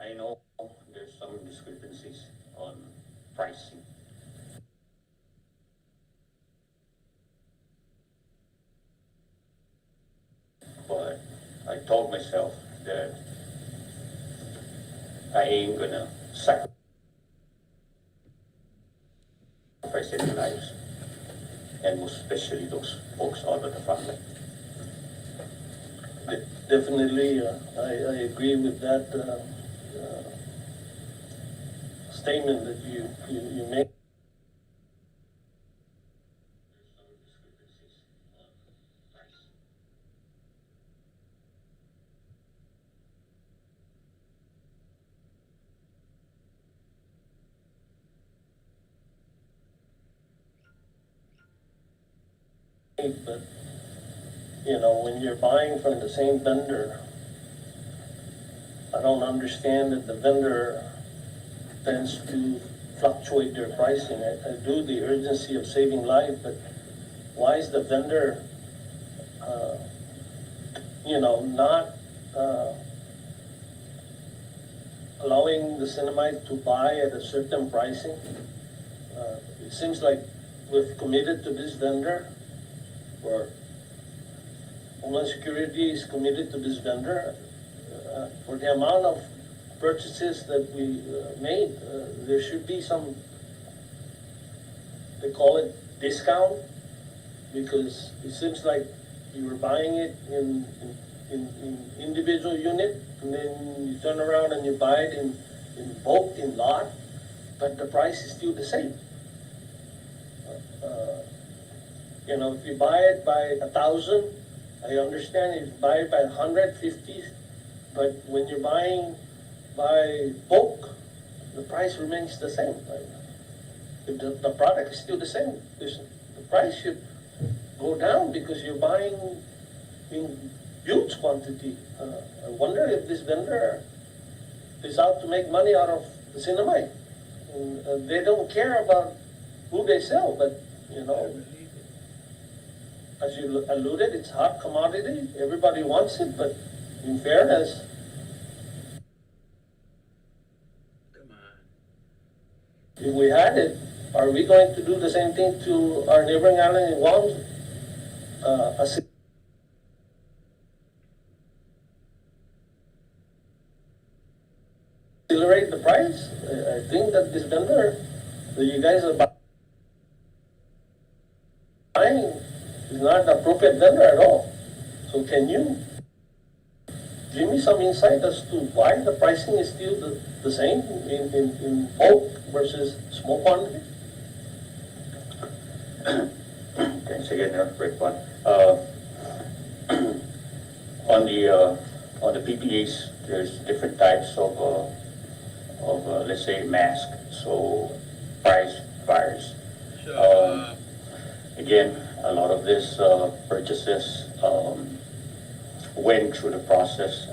I know there's some discrepancies on pricing. But I told myself that I ain't gonna sacrifice any lives, and most especially those folks out of the front line. Definitely, I agree with that statement that you made. But when you're buying from the same vendor, I don't understand that the vendor tends to fluctuate their pricing. I do the urgency of saving life, but why is the vendor, not allowing the CNMI to buy at a certain pricing? It seems like we've committed to this vendor, or Homeland Security is committed to this vendor. For the amount of purchases that we made, there should be some, they call it discount, because it seems like you were buying it in individual unit, and then you turn around and you buy it in bulk, in lot, but the price is still the same. If you buy it by 1,000, I understand. If you buy it by 150, but when you're buying by bulk, the price remains the same. If the product is still the same, the price should go down because you're buying in huge quantity. I wonder if this vendor is out to make money out of the CNMI. And they don't care about who they sell, but as you alluded, it's hot commodity. Everybody wants it, but in fairness, if we had it, are we going to do the same thing to our neighboring island in Guam? Accelerate the price? I think that this vendor that you guys are buying is not an appropriate vendor at all. So can you give me some insight as to why the pricing is still the same in bulk versus small quantity? Thanks again, Rick. On the PPAs, there's different types of let's say mask. So price varies. Again, a lot of this purchases went through the process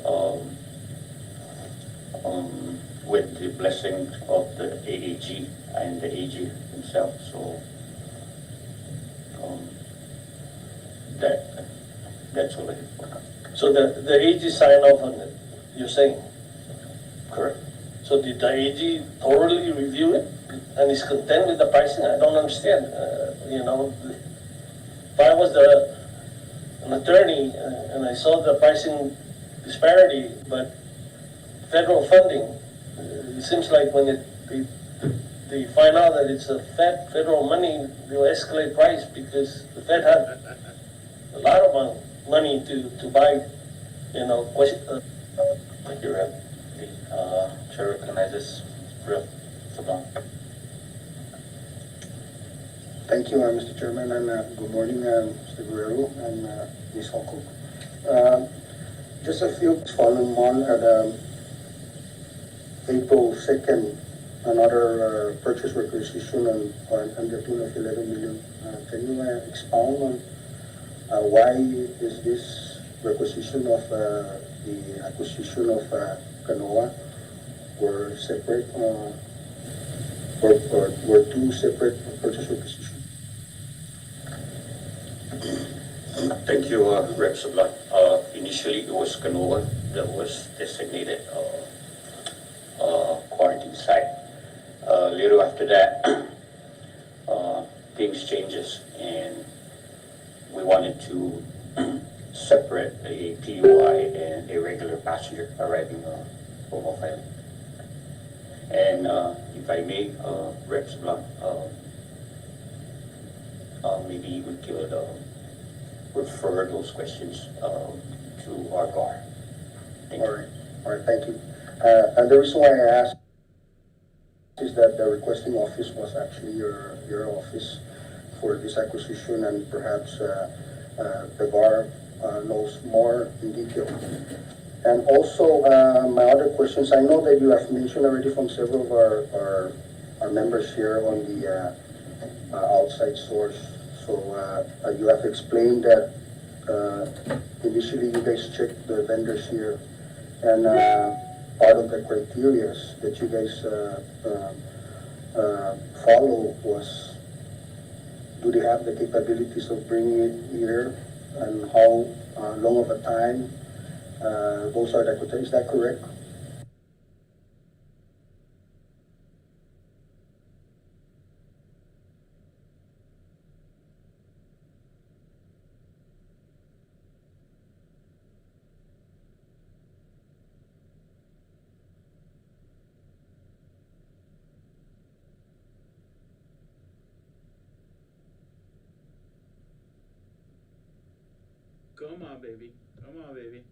with the blessing of the AAG and the AG himself. So that's all it is. So the AG signed off on it, you're saying? Correct. So did the AG thoroughly review it and is content with the pricing? I don't understand. If I was an attorney and I saw the pricing disparity, but federal funding, it seems like when they find out that it's a federal money, they'll escalate price because the Fed had a lot of money to buy, Thank you, Rep. Chair recognizes Rep. Sabang. Thank you, Mr. Chairman, and good morning, Mr. Guerrero and Ms. Hoko. Just a few following on at April 2nd, another purchase requisition on the tune of 11 million. Can you expound on why is this requisition of the acquisition of Canoa were separate, were two separate purchase requisitions? Thank you, Rep. Sablan. Initially, it was Canoa that was designated little after that, things changes, and we wanted to separate a PUI and a regular passenger arriving from off island. And if I may, Reps Blunt, maybe you could refer those questions to our guard. Thank you. All right, thank you. And the reason why I asked is that the requesting office was actually your office for this acquisition, and perhaps the bar knows more in detail. And also, my other questions, I know that you have mentioned already from several of our members here on the outside source. So you have explained that initially you guys checked the vendors here, and part of the criteria that you guys follow was, do they have the capabilities of bringing it here, and how long of a time? Those are the criteria. Is that correct? Come on, baby. Come on, baby.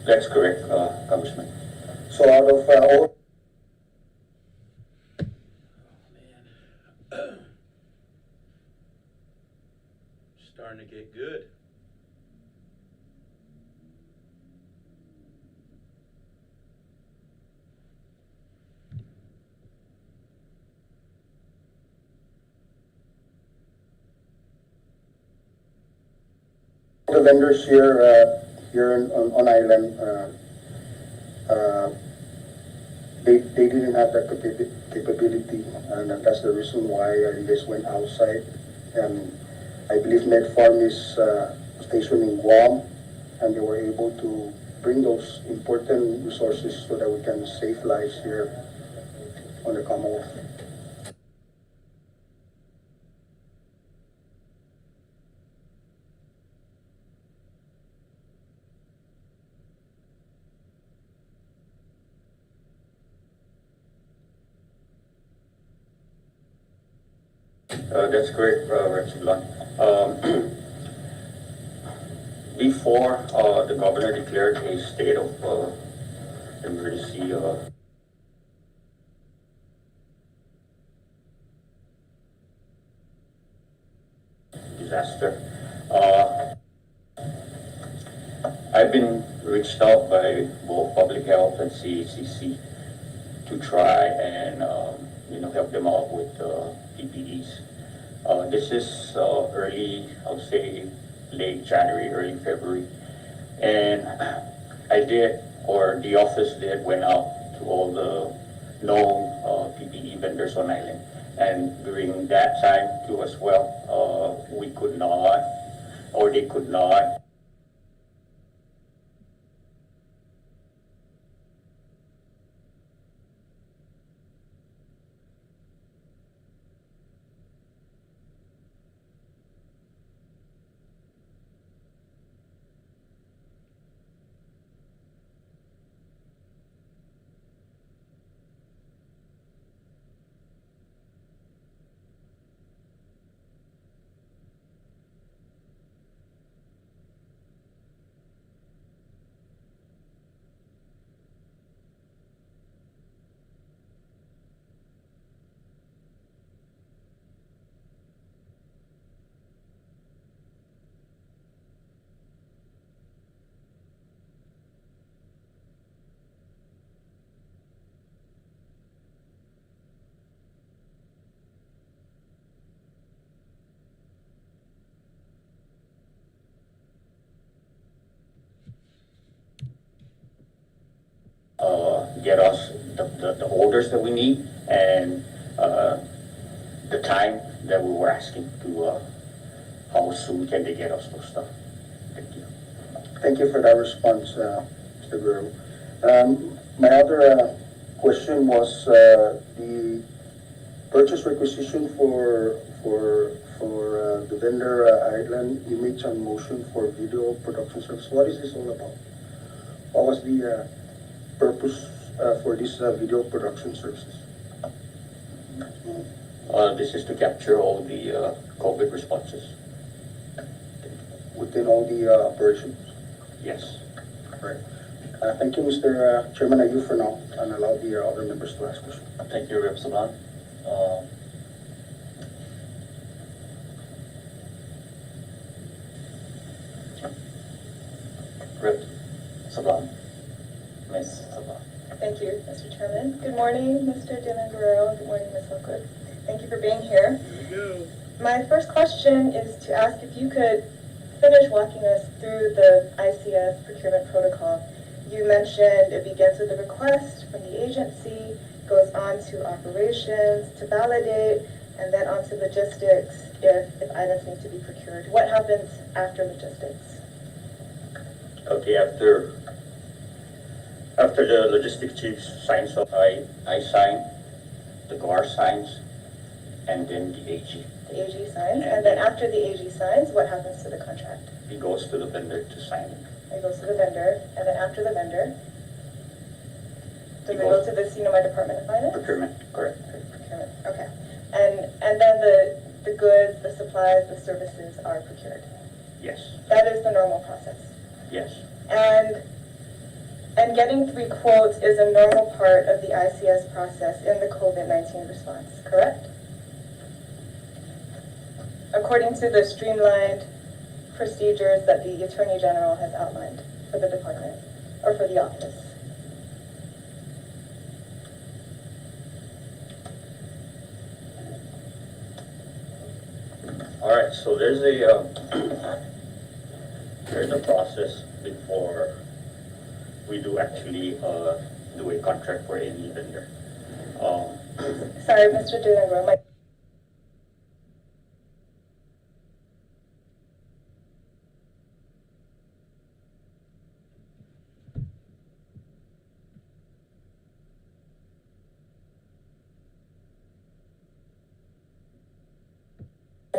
That's correct, Congressman. So out of all, Oh, man. Starting to get good. the vendors here on island, they didn't have that capability, and that's the reason why you guys went outside. And I believe Medfarm is stationed in Guam, and they were able to bring those important resources so that we can save lives here on the Commonwealth. That's correct, Reps Blunt. Before the governor declared a state of emergency, disaster, I've been reached out by both public health and CACC to try and help them out with PPEs. This is early, I would say late January, early February, and I did, or the office did, went out to all the known PPE vendors on island, and during that time too as well, we could not, or they could not get us the orders that we need and the time that we were asking to, how soon can they get us those stuff. Thank you. Thank you for that response, Mr. Guerrero. My other question was the purchase requisition for the vendor Island Image and Motion for video production service. What is this all about? What was the purpose for this video production services? This is to capture all the COVID responses. Within all the operations? Yes. Right. Thank you, Mr. Chairman. I yield for now and allow the other members to ask questions. Thank you, Rep. Sablan. Rep. Sablan. Ms. Sablan. Thank you, Mr. Chairman. Good morning, Mr. Dylan Guerrero. Good morning, Ms. Lockwood. Thank you for being here. Here we go. My first question is to ask if you could finish walking us through the ICS procurement protocol. You mentioned it begins with a request from the agency, goes on to operations, to validate, and then on to logistics if items need to be procured. What happens after logistics? Okay, after the logistics chief signs off, I sign, the GAR signs, and then the AG. The AG signs, and then after the AG signs, what happens to the contract? It goes to the vendor to sign it. It goes to the vendor, and then after the vendor, does It it go goes- to the CNMI Department of Finance? Procurement, correct. Procurement, okay. And then the goods, the supplies, the services are procured. Yes, That is the normal process. yes, And getting 3 quotes is a normal part of the ICS process in the COVID-19 response, correct? According to the streamlined procedures that the Attorney General has outlined for the department, or for the office. all right, so there's a process before we do actually do a contract for any vendor. Sorry, Mr. Dunagro, my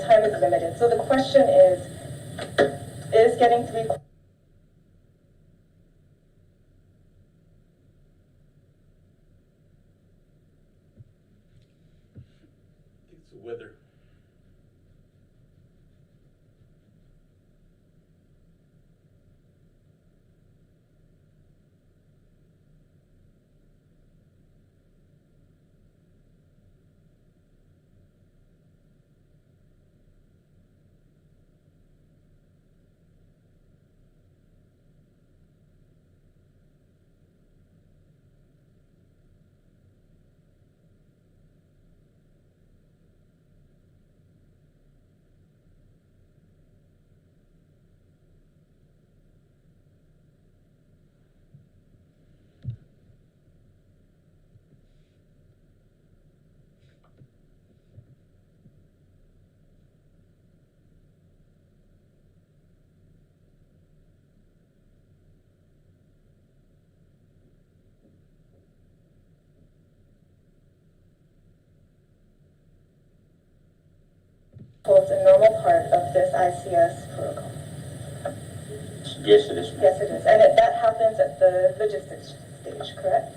time is limited. So the question is getting 3 I think it's the weather. quotes a normal part of this ICS protocol. Yes, it is. ma'am. Yes, it is. And that happens at the logistics stage, correct?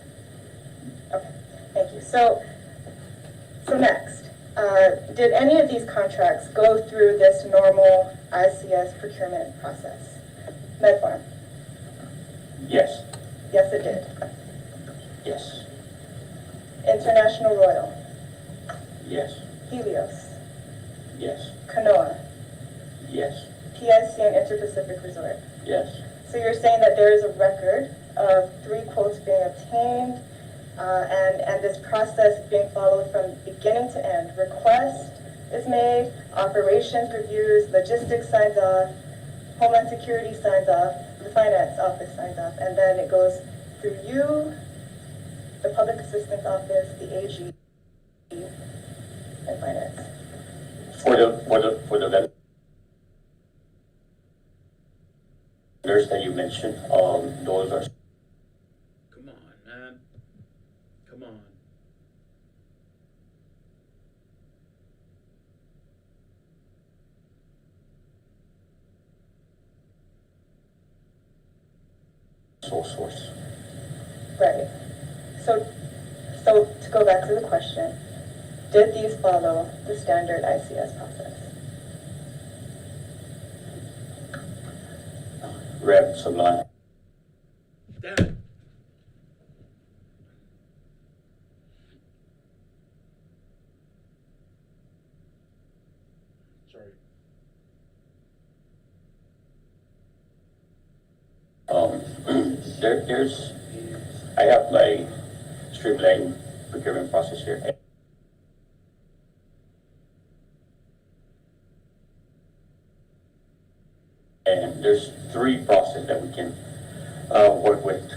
Okay, thank you. So next, did any of these contracts go through this normal ICS procurement process? MedFarm? Yes, Yes, it did. yes, International Royal? yes, Helios? yes, Kanoa? yes, PIC and Inter-Pacific Resort? yes, So you're saying that there is a record of 3 quotes being obtained, and this process being followed from beginning to end. Request is made, operations reviews, logistics signs off, Homeland Security signs off, the finance office signs off, and then it goes through you the Public Assistance Office, the AG, and Finance. For the vendors that you mentioned, those are Come on, man. Come on. sole source. Right. So to go back to the question, did these follow the standard ICS process? Rep Sublime. Damn it. Sorry. There's, I have my streamlined procurement process here. And there's three processes that we can work with.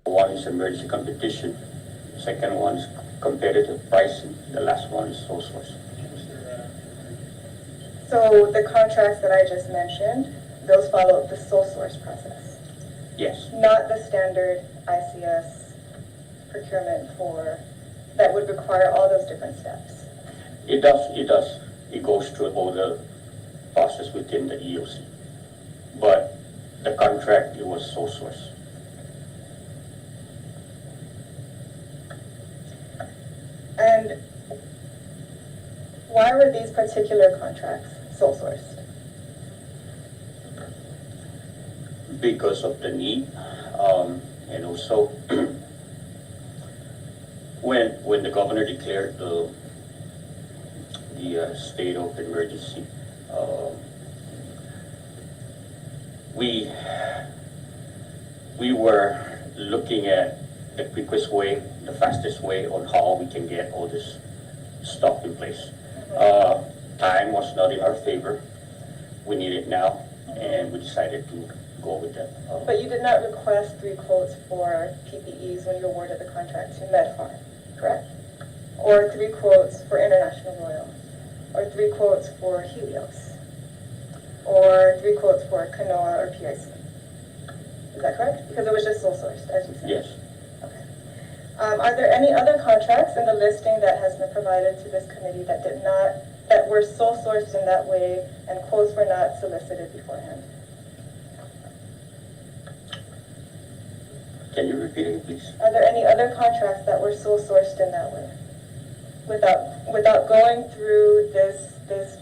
One is emergency competition, second one is competitive pricing, the last one is sole source. So the contracts that I just mentioned, those follow the sole source process, Yes, not the standard ICS procurement that would require all those different steps. it does. It goes through all the process within the EOC. But the contract, it was sole source. And why were these particular contracts sole sourced? Because of the need, and also when the governor declared the state of emergency, we were looking at the quickest way, the fastest way on how we can get all this stuff in place. Time was not in our favor. We need it now, and we decided to go with that. But you did not request 3 quotes for PPEs when you awarded the contract to MedFarm, correct? Or 3 quotes for International Royal, or 3 quotes for Helios, or 3 quotes for Canoa or PIC. Is that correct? Because it was just sole sourced, as you said. Yes. Okay. Are there any other contracts in the listing that has been provided to this committee that were sole sourced in that way and quotes were not solicited beforehand? Can you repeat it, please? Are there any other contracts that were sole sourced in that way? Without going through this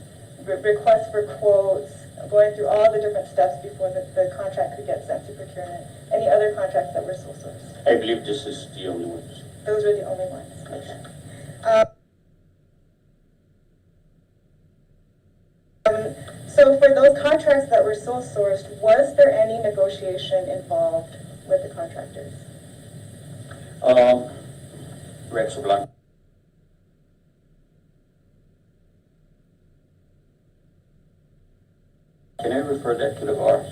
request for quotes, going through all the different steps before the contract could get sent to procurement? Any other contracts that were sole sourced? I believe this is the only one. Those were the only ones. Yes. So for those contracts that were sole sourced, was there any negotiation involved with the contractors? Rex Blanc. Can I refer that to the VAR?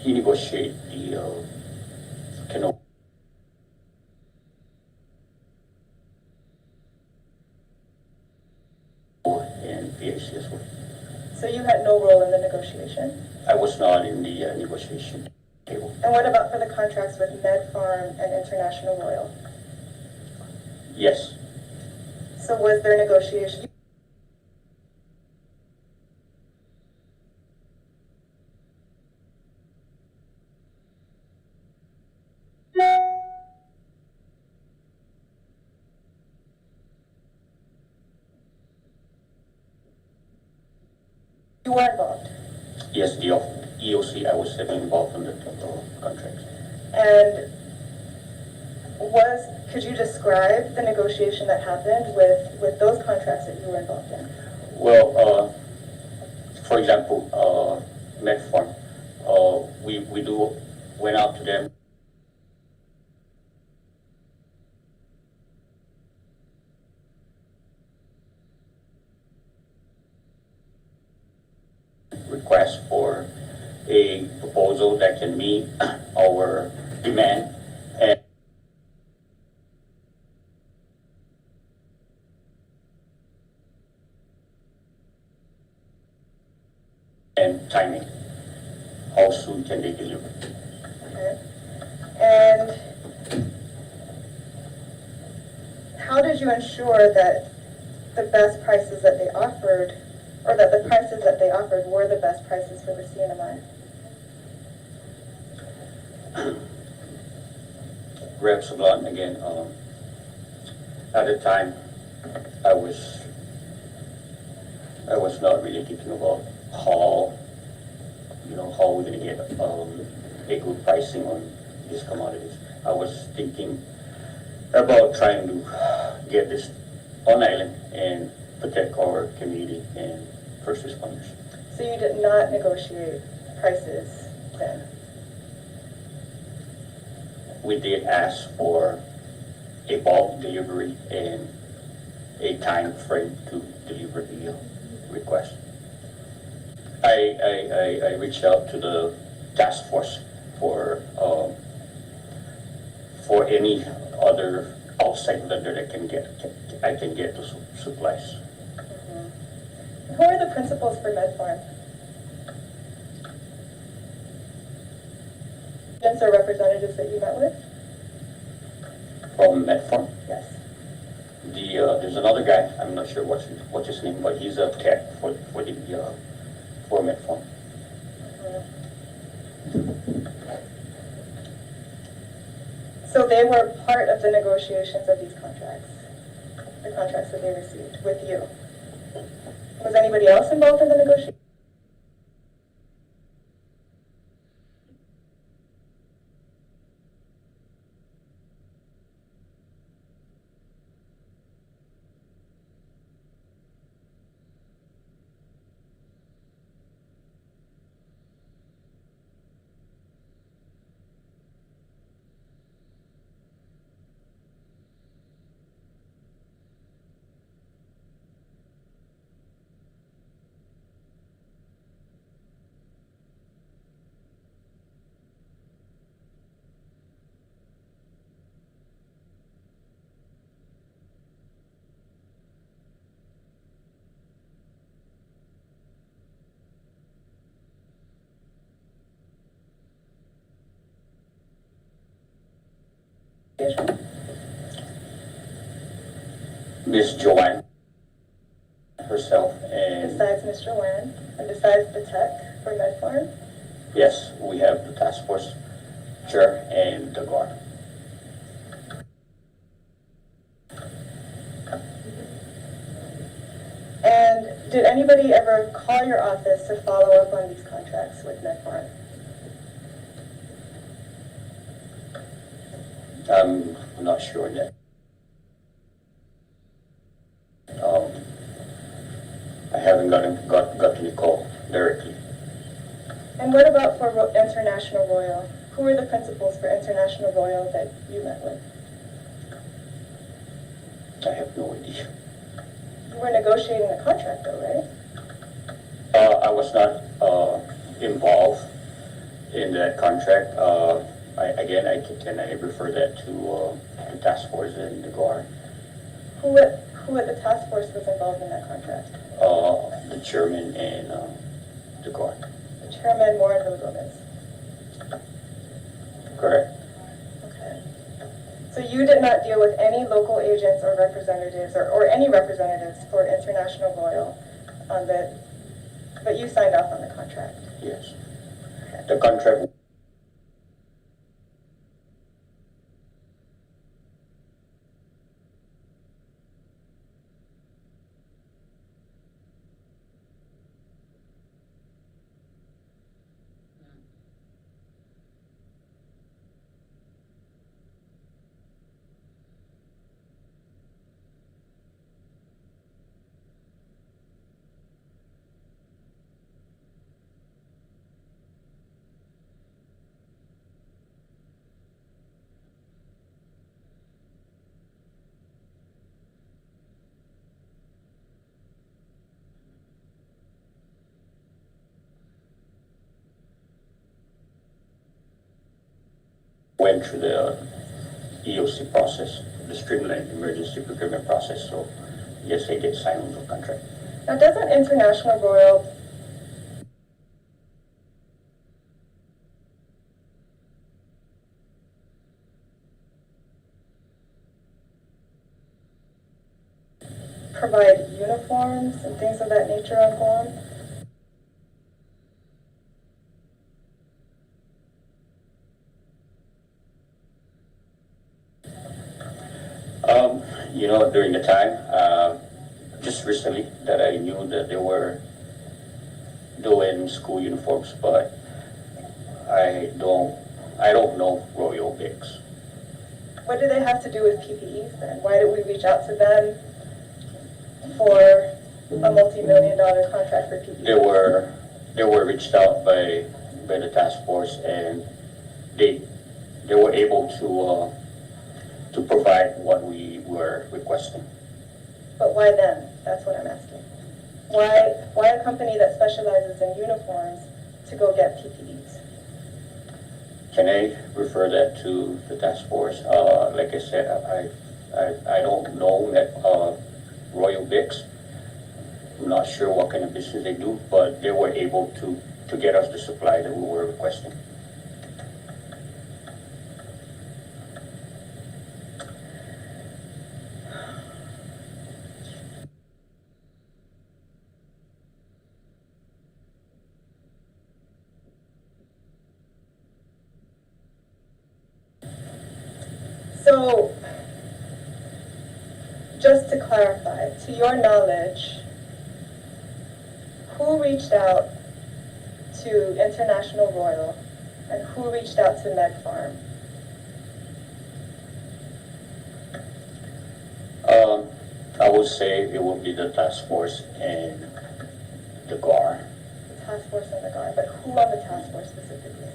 He negotiated the Canoa and PAC as well. So you had no role in the negotiation? I was not in the negotiation table. And what about for the contracts with MedFarm and International Royal? Yes, So was there negotiation? You were involved. yes, the EOC, I was heavily involved in the contract. And could you describe the negotiation that happened with those contracts that you were involved in? Well, for example, Medfarm, we went out to them request for a proposal that can meet our demand and timing. How soon can they deliver? Okay. And how did you ensure that the best prices that they offered, or that the prices that they offered were the best prices for the CNMI? Rep Sablan, again, at the time, I was not really thinking about how we're going to get a good pricing on these commodities. I was thinking about trying to get this on island and protect our community and first responders. So you did not negotiate prices then? We did ask for a bulk delivery and a time frame to deliver the request. I reached out to the task force for any other outside vendor that I can get the supplies. Mm-hmm. Who are the principals for Medfarm? Agents or representatives that you met with? From Medfarm, Yes. there's another guy. I'm not sure what's his name, but he's a tech for Medfarm. So they were part of the negotiations of these contracts, the contracts that they received with you. Was anybody else involved in the negotiation? Miss Joanne herself, and Besides Mr. Wan, and besides the tech for Medfarm? yes, we have the task force chair and the guard. And did anybody ever call your office to follow up on these contracts with Medfarm? I'm not sure yet. I haven't got any call directly. And what about for International Royal? Who were the principals for International Royal that you met with? I have no idea. You were negotiating the contract though, right? I was not involved in that contract. Can I refer that to the task force and the guard? Who at the task force was involved in that contract? The chairman and the guard. The chairman, Warren Rodriguez. Correct. Okay. So you did not deal with any local agents or representatives or any representatives for International Royal but you signed off on the contract? Yes. Okay. The contract. went through the EOC process, the streamlined emergency procurement process. So yes, they did sign on the contract. Now, doesn't International Royal provide uniforms and things of that nature on Guam? During the time, just recently that I knew that they were doing school uniforms, but I don't know Royal Bics. What do they have to do with PPEs then? Why did we reach out to them for a multi-million-dollar contract for PPEs? They were reached out by the task force, and they were able to provide what we were requesting. But why them? That's what I'm asking. Why a company that specializes in uniforms to go get PPEs? Can I refer that to the task force? Like I said, I don't know that Royal Bics. I'm not sure what kind of business they do, but they were able to get us the supply that we were requesting. So, just to clarify, to your knowledge, who reached out to International Royal and who reached out to Med Farm? I would say it would be the task force and the GAR. The task force and the guard, but who on the task force specifically?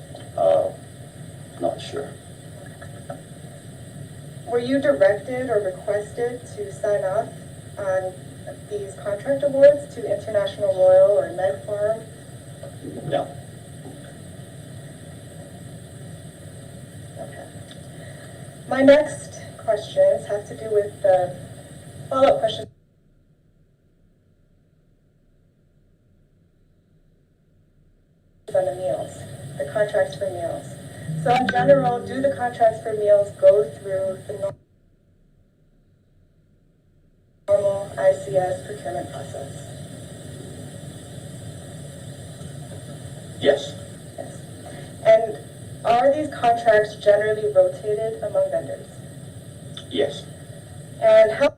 Not sure. Were you directed or requested to sign off on these contract awards to International Royal or Med Farm? No. Okay. My next questions have to do with the follow-up questions on the meals, the contracts for meals. So in general, do the contracts for meals go through the normal ICS procurement process? Yes. Yes. And are these contracts generally rotated among vendors? Yes. And how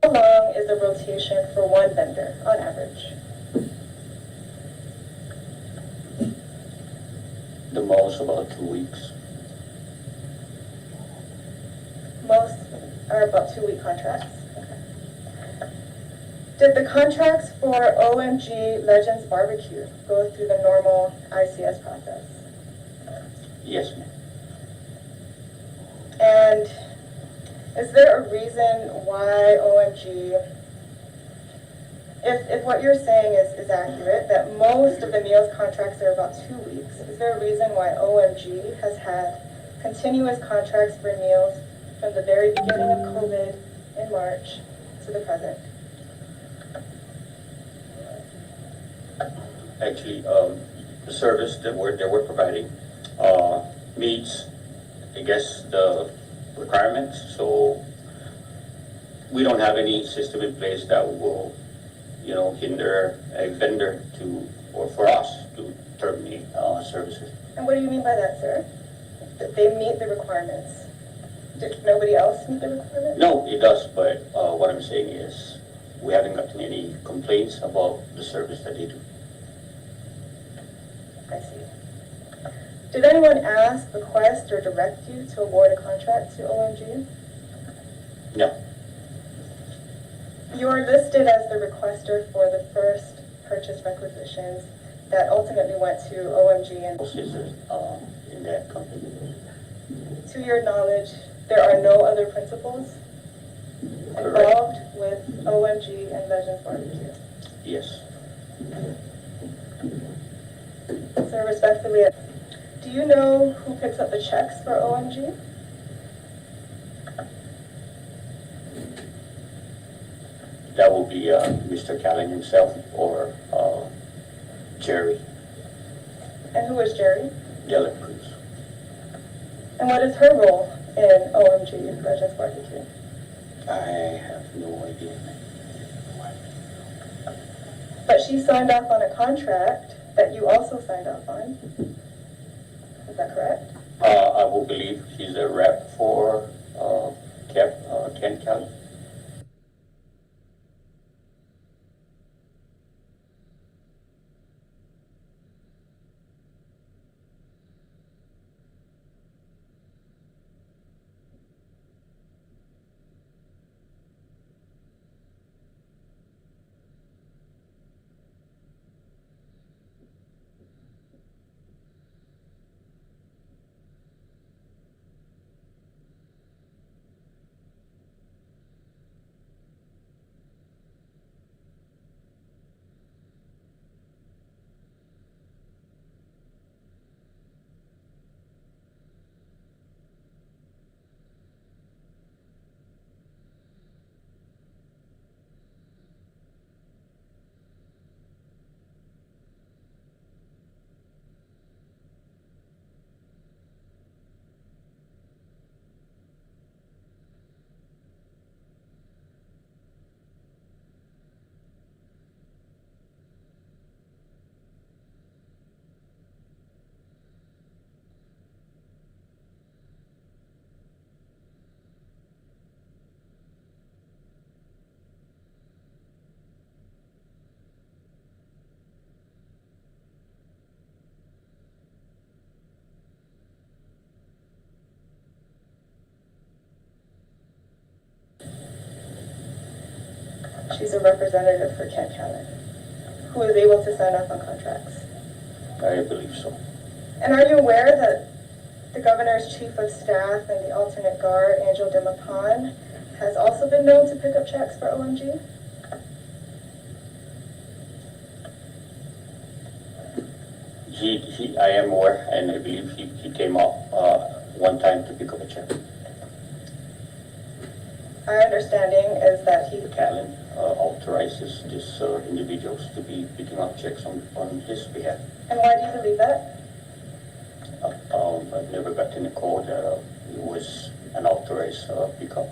long is the rotation for one vendor on average? The most about 2 weeks. Most are about 2-week contracts. Okay. Did the contracts for OMG Legends Barbecue go through the normal ICS process? Yes, ma'am. And is there a reason why OMG, if what you're saying is accurate, that most of the meals contracts are about 2 weeks, is there a reason why OMG has had continuous contracts for meals from the very beginning of COVID in March to the present? Actually, the service that they were providing meets, I guess, the requirements. So we don't have any system in place that will, hinder a vendor or for us to terminate services. And what do you mean by that, sir? That they meet the requirements? Did nobody else meet the requirements? No, it does, but what I'm saying is we haven't gotten any complaints about the service that they do. I see. Did anyone ask, request, or direct you to award a contract to OMG? No. You are listed as the requester for the first purchase requisitions that ultimately went to OMG. And Scissors in that company. to your knowledge, there are no other principals involved with OMG and Legends Barbecue. Yes. So respectfully, do you know who picks up the checks for OMG? That will be Mr. Callen himself or Jerry And who is Jerry? Dela Cruz. And what is her role in OMG Legends Barbecue? I have no idea. But she signed off on a contract that you also signed off on. Is that correct? I will believe he's a rep for Ken Kelly. She's a representative for Kent County, who is able to sign off on contracts. I believe so. And are you aware that the governor's chief of staff and the alternate guard, Angel de Mapan, has also been known to pick up checks for OMG? I am aware, and I believe he came up one time to pick up a check. Our understanding is that he, Callen authorizes these individuals to be picking up checks on his behalf. and why do you believe that? I've never gotten a call that it was an authorized pickup.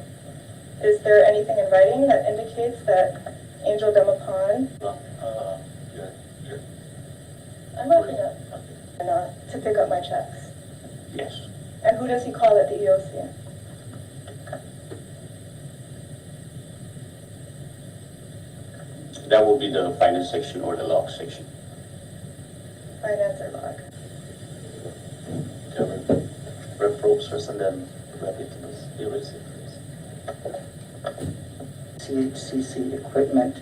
Is there anything in writing that indicates that Angel de Mapan, I'm wrapping up, to pick up my checks? Yes. And who does he call at the EOC? That will be the finance section or the log section. Finance or log? Rep probes first and then rep it to the EOC. CHCC equipment.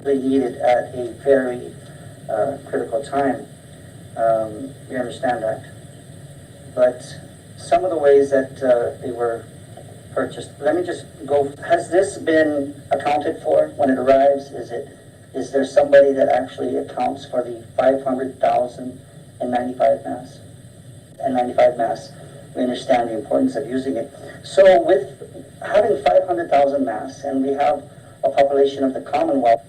They need it at a very critical time. We understand that. But some of the ways that they were purchased, let me just go, has this been accounted for when it arrives? Is there somebody that actually accounts for the 500,000 and 95 masks? And 95 masks, we understand the importance of using it. So with having 500,000 masks, and we have a population of the Commonwealth,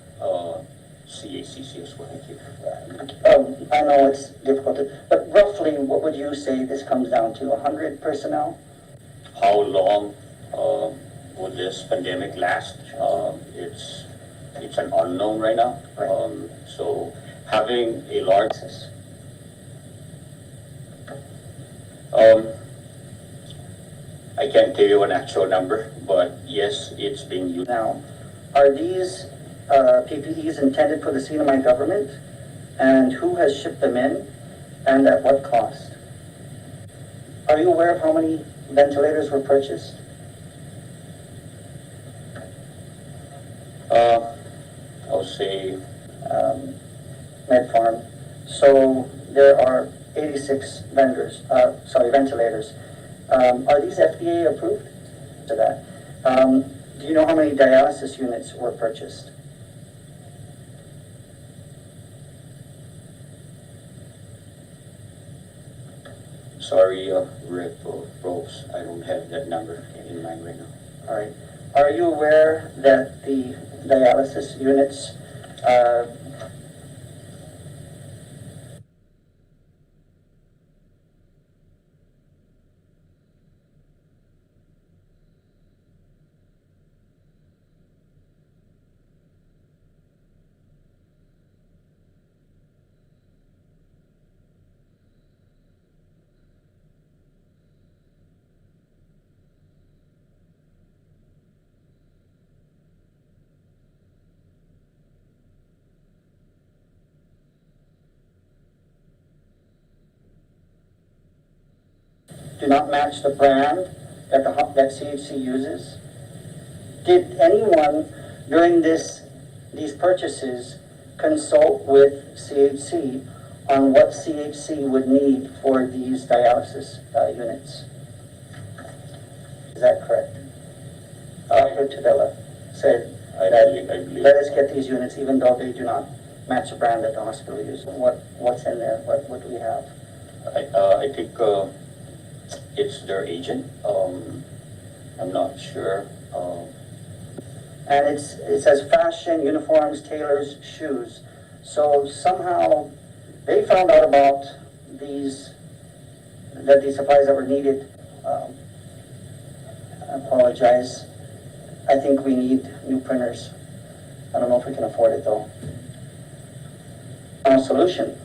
CACC as well, thank you. I know it's difficult, but roughly what would you say this comes down to, 100 personnel? How long will this pandemic last? It's an unknown right now. Right. So having a large I can't tell you an actual number, but yes, it's being used. Now, are these PPEs intended for the CNMI government? And who has shipped them in? And at what cost? Are you aware of how many ventilators were purchased? I'll say MedFarm. So there are 86 ventilators. Are these FDA approved? To that. Do you know how many dialysis units were purchased? Sorry, Rep. Probes, I don't have that number in mind right now. All right. Are you aware that the dialysis units do not match the brand that that CHC uses? Did anyone during these purchases consult with CHC on what CHC would need for these dialysis units? Is that correct? Dr. Tudela said I that believe. let us get these units even though they do not match the brand that the hospital uses. What's in there? What do we have? I think it's their agent. I'm not sure. And it says fashion, uniforms, tailors, shoes. So somehow they found out about these supplies that were needed. I apologize. I think we need new printers. I don't know if we can afford it though. Solution.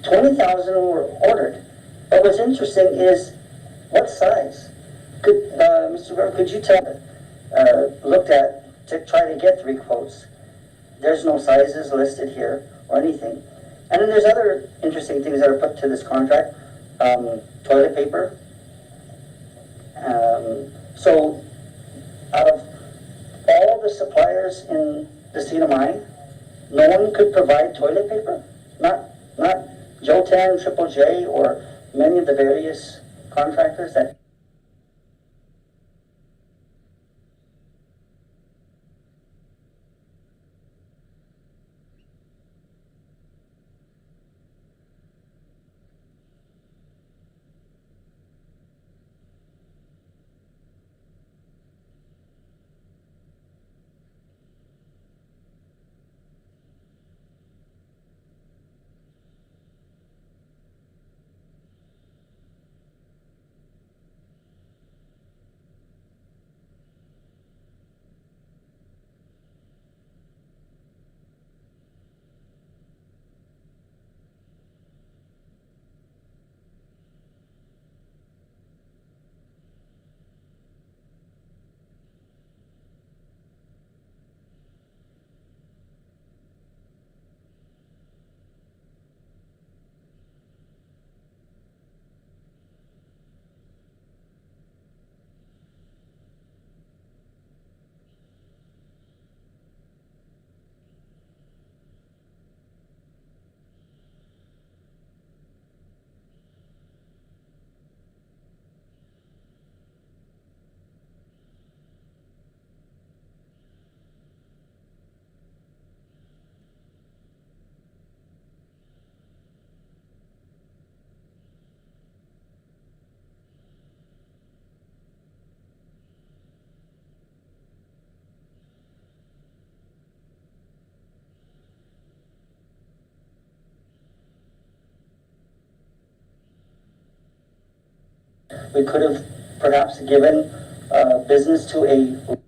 20,000 were ordered. But what's interesting is what size? Mr. Guerrero, could you tell, looked at to try to get 3 quotes. There's no sizes listed here or anything. And then there's other interesting things that are put to this contract. Toilet paper. So out of all the suppliers in the CNMI, no one could provide toilet paper? Not Jotan, Triple J, or many of the various contractors that we could have perhaps given business to a